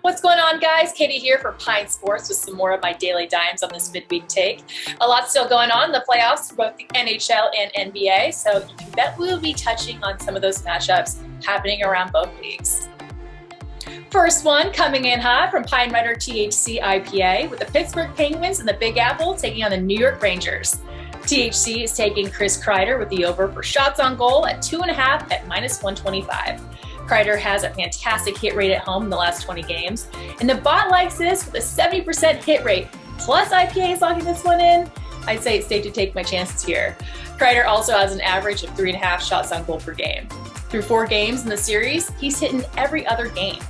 What's going on, guys? Katie here for Pine Sports with some more of my daily dimes on this midweek take. A lot still going on in the playoffs for both the NHL and NBA, so you can bet we'll be touching on some of those matchups happening around both leagues. First one coming in hot from Pine Rider THC IPA with the Pittsburgh Penguins and the Big Apple taking on the New York Rangers. THC is taking Kreider with the over for shots on goal at 2.5 at -125. Kreider has a fantastic hit rate at home in the last 20 games, and the bot likes this with a 70% hit rate. Plus IPA is locking this one in. I'd say it's safe to take my chances here. Kreider also has an average of 3.5 shots on goal per game. Through 4 games in the series, he's hit in every other game.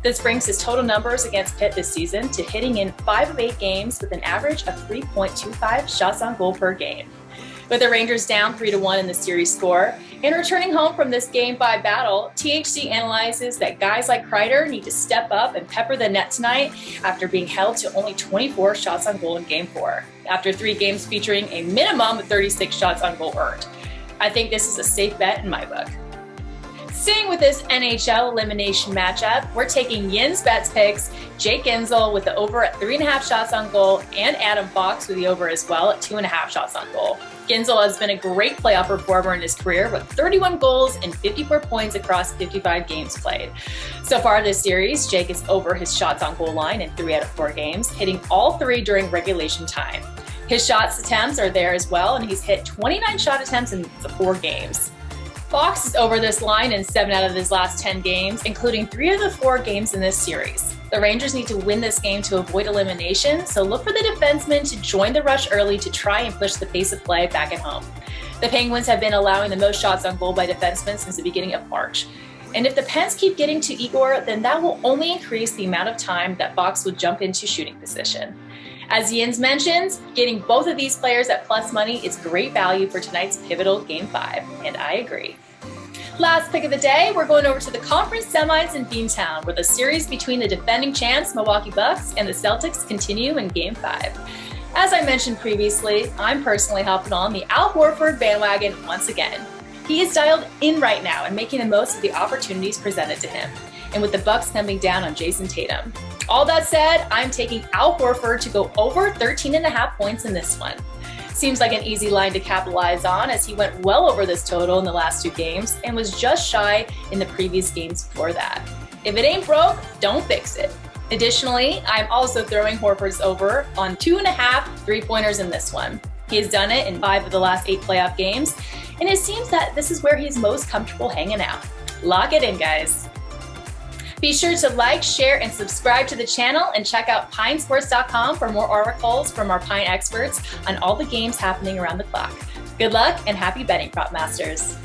This brings his total numbers against Pitt this season to hitting in 5 of 8 games with an average of 3.25 shots on goal per game. With the Rangers down 3-1 in the series score, and returning home from this Game 5 battle, THC analyzes that guys like Kreider need to step up and pepper the net tonight after being held to only 24 shots on goal in Game 4, after 3 games featuring a minimum of 36 shots on goal earned. I think this is a safe bet in my book. Staying with this NHL elimination matchup, we're taking Yin's bets picks, Jake Guentzel with the over at 3.5 shots on goal, and Adam Fox with the over as well at 2.5 shots on goal. Guentzel has been a great playoff performer in his career with 31 goals and 54 points across 55 games played. So far this series, Jake is over his shots on goal line in 3 out of 4 games, hitting all 3 during regulation time. His shots attempts are there as well, and he's hit 29 shot attempts in the 4 games. Fox is over this line in 7 out of his last 10 games, including 3 of the 4 games in this series. The Rangers need to win this game to avoid elimination, so look for the defensemen to join the rush early to try and push the pace of play back at home. The Penguins have been allowing the most shots on goal by defensemen since the beginning of March. And if the Pens keep getting to Igor, then that will only increase the amount of time that Fox would jump into shooting position. As Jens mentions, getting both of these players at plus money is great value for tonight's pivotal Game 5, and I agree. Last pick of the day, we're going over to the conference semis in Beantown, where the series between the defending champs Milwaukee Bucks and the Celtics continue in Game 5. As I mentioned previously, I'm personally hopping on the Al Horford bandwagon once again. He is dialed in right now and making the most of the opportunities presented to him, and with the Bucks coming down on Jason Tatum. All that said, I'm taking Al Horford to go over 13.5 points in this one. Seems like an easy line to capitalize on, as he went well over this total in the last 2 games and was just shy in the previous games before that. If it ain't broke, don't fix it. Additionally, I'm also throwing Horford's over on 2.5 3-pointers in this one. He has done it in 5 of the last 8 playoff games, and it seems that this is where he's most comfortable hanging out. Lock it in, guys. Be sure to like, share, and subscribe to the channel, and check out pinesports.com for more articles from our Pine experts on all the games happening around the clock. Good luck and happy betting, prop masters.